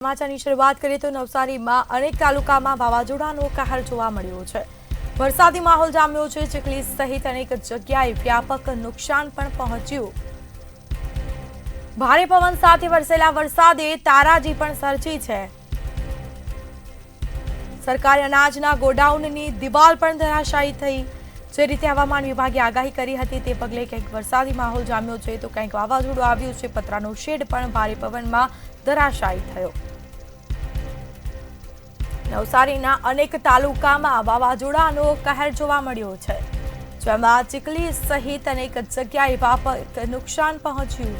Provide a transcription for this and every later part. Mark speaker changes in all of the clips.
Speaker 1: સમાચારની શરૂઆત કરીએ તો નવસારીમાં અનેક તાલુકામાં વાવાઝોડાનો કહેર જોવા મળ્યો છે। વરસાદી માહોલ જામ્યો છે। ચીખલી સહિત અનેક જગ્યાએ વ્યાપક નુકસાન પણ પહોંચ્યું। ભારે પવન સાથે વરસેલા વરસાદે તારાજી પણ સર્જી છે। સરકારી અનાજના ગોડાઉનની દિવાલ પણ ધરાશાયી થઈ। જે રીતે હવામાન વિભાગે આગાહી કરી હતી તે પગલે કંઈક વરસાદી માહોલ જામ્યો છે તો કંઈક વાવાઝોડું આવ્યું છે। પતરાનો શેડ પણ ભારે પવનમાં ધરાશાયી થયો। નવસારીના અનેક તાલુકામાં વાવાઝોડાનો કહેર જોવા મળ્યો છે, જેમાં ચીખલી સહિત અનેક જગ્યાએ વ્યાપક નુકસાન પહોંચ્યું।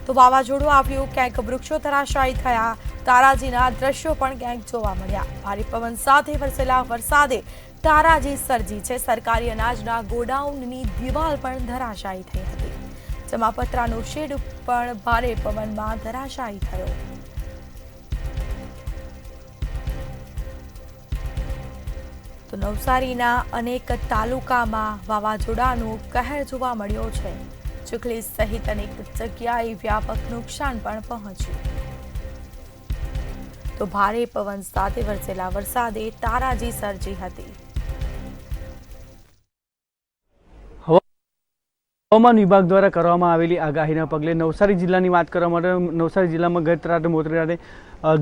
Speaker 1: તો વાવાઝોડું આવ્યું, ક્યાંક વૃક્ષો ધરાશાયી થયા। તારાજીના દ્રશ્યો પણ ક્યાંક જોવા મળ્યા। ભારે પવન સાથે વરસેલા વરસાદે તારાજી સર્જી છે। સરકારી અનાજના ગોડાઉનની દિવાલ પણ ધરાશાયી થઈ હતી, જેમાં પતરાનો શેડ પણ ભારે પવનમાં ધરાશાયી થયો। તો નવસારીના અનેક તાલુકામાં વાવાઝોડાનો કહેર જોવા મળ્યો છે। ચીખલી સહિત અનેક જગ્યાએ વ્યાપક નુકસાન પણ પહોંચ્યું। તો ભારે પવન સાથે વરસેલા વરસાદે તારાજી સર્જી હતી।
Speaker 2: હવામાન વિભાગ દ્વારા કરવામાં આવેલી આગાહીના પગલે નવસારી જિલ્લાની વાત કરવા માટે નવસારી જિલ્લામાં ગત રાતે મોડી રાતે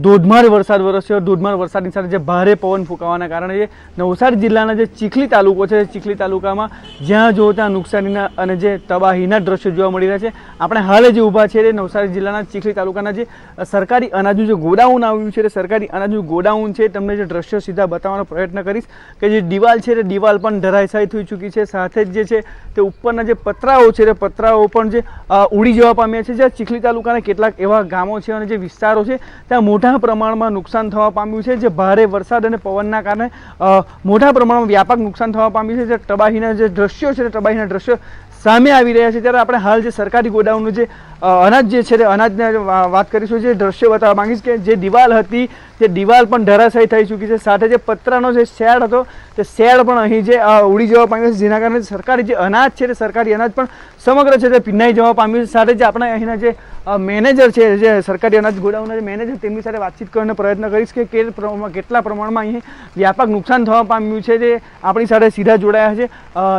Speaker 2: ધોધમાર વરસાદ વરસ્યો। ધોધમાર વરસાદની સાથે જે ભારે પવન ફૂંકાવાના કારણે જે નવસારી જિલ્લાના જે ચીખલી તાલુકો છે, ચીખલી તાલુકામાં જ્યાં જો ત્યાં નુકસાનીના અને જે તબાહીના દ્રશ્યો જોવા મળી રહ્યા છે। આપણે હાલ જે ઊભા છે તે નવસારી જિલ્લાના ચીખલી તાલુકાના જે સરકારી અનાજનું જે ગોડાઉન આવ્યું છે, સરકારી અનાજનું ગોડાઉન છે, તમને જે દ્રશ્યો સીધા બતાવવાનો પ્રયત્ન કરીશ કે જે દિવાલ છે તે દિવાલ પણ ધરાશાયી થઈ ચૂકી છે। સાથે જ જે છે તે ઉપરના જે પતરાઓ છે તે પતરાઓ પણ જે ઉડી જવા પામ્યા છે। જ્યાં ચીખલી તાલુકાના કેટલાક એવા ગામો છે અને જે વિસ્તારો છે ત્યાં મોટા પ્રમાણમાં નુકસાન થવા પામ્યું છે। જે ભારે વરસાદ અને પવનના કારણે મોટા પ્રમાણમાં વ્યાપક નુકસાન થવા પામ્યું છે। જે તબાહીના જે દ્રશ્યો છે તે તબાહીના દ્રશ્યો સામે આવી રહ્યા છે। ત્યારે આપણે હાલ જે સરકારી ગોડાઉનનું જે અનાજ જે છે તે અનાજને વાત કરીશું। જે દ્રશ્યો બતાવવા માંગીશ કે જે દિવાલ હતી તે દિવાલ પણ ધરાશાયી થઈ ચૂકી છે। સાથે જે પતરાનો જે શેડ હતો તે શેડ પણ અહીં જે ઉડી જવા પામ્યો છે, જેના કારણે સરકારી જે અનાજ છે તે સરકારી અનાજ પણ સમગ્ર છે તે ભીનાઈ જવા પામ્યું છે। સાથે જ આપણે અહીંના જે મેનેજર છે, જે સરકારી અનાજ ગોડાઉનના જે મેનેજર, તેમની સાથે વાતચીત કરવાનો પ્રયત્ન કરીશ કે કેટલા પ્રમાણમાં અહીં વ્યાપક નુકસાન થવા પામ્યું છે। જે આપણી સાથે સીધા જોડાયા છે।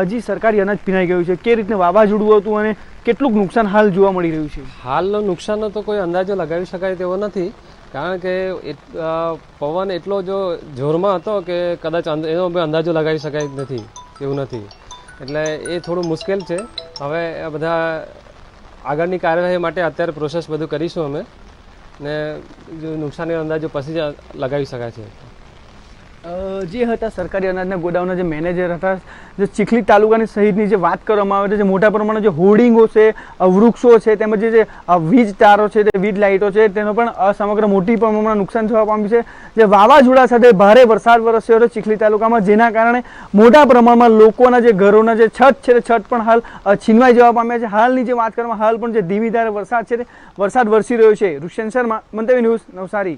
Speaker 2: હજી સરકારી અનાજ ભીનાઈ ગયું છે, કે રીતે વાવાઝોડું હતું અને કેટલું નુકસાન હાલ જોવા મળી રહ્યું છે?
Speaker 3: હાલનો નુકસાનનો તો કોઈ અંદાજો લગાવી શકાય તેવો નથી, કારણ કે પવન એટલો જો જોરમાં હતો કે કદાચ એનો અંદાજો લગાવી શકાય નથી એવું નથી, એટલે એ થોડું મુશ્કેલ છે। હવે આ બધા આગળની કાર્યવાહી માટે અત્યારે પ્રોસેસ બધું કરીશું અમે, ને જો નુકસાનનો અંદાજો પછી જ લગાવી શકાય છે।
Speaker 2: જે હતા સરકારી અનાજના ગોડાઉનના જે મેનેજર હતા, જે ચીખલી તાલુકાની સહિતની જે વાત કરવામાં આવે છે, જે મોટા પ્રમાણમાં જે હોર્ડિંગો છે, વૃક્ષો છે, તેમજ જે વીજ તારો છે, તે વીજ લાઇટો છે, તેનો પણ સમગ્ર મોટી પ્રમાણમાં નુકસાન થવા પામ્યું છે। જે વાવાઝોડા સાથે ભારે વરસાદ વરસ્યો હતો ચીખલી તાલુકામાં, જેના કારણે મોટા પ્રમાણમાં લોકોના જે ઘરોના જે છત છે તે છત પણ હાલ છીનવાઈ જવા પામ્યા છે। હાલની જે વાત કરવામાં હાલ પણ જે ધીમી ધારે વરસાદ છે તે વરસાદ વરસી રહ્યો છે। ઋષેન શર્મા, મંતવ્ય ન્યૂઝ, નવસારી।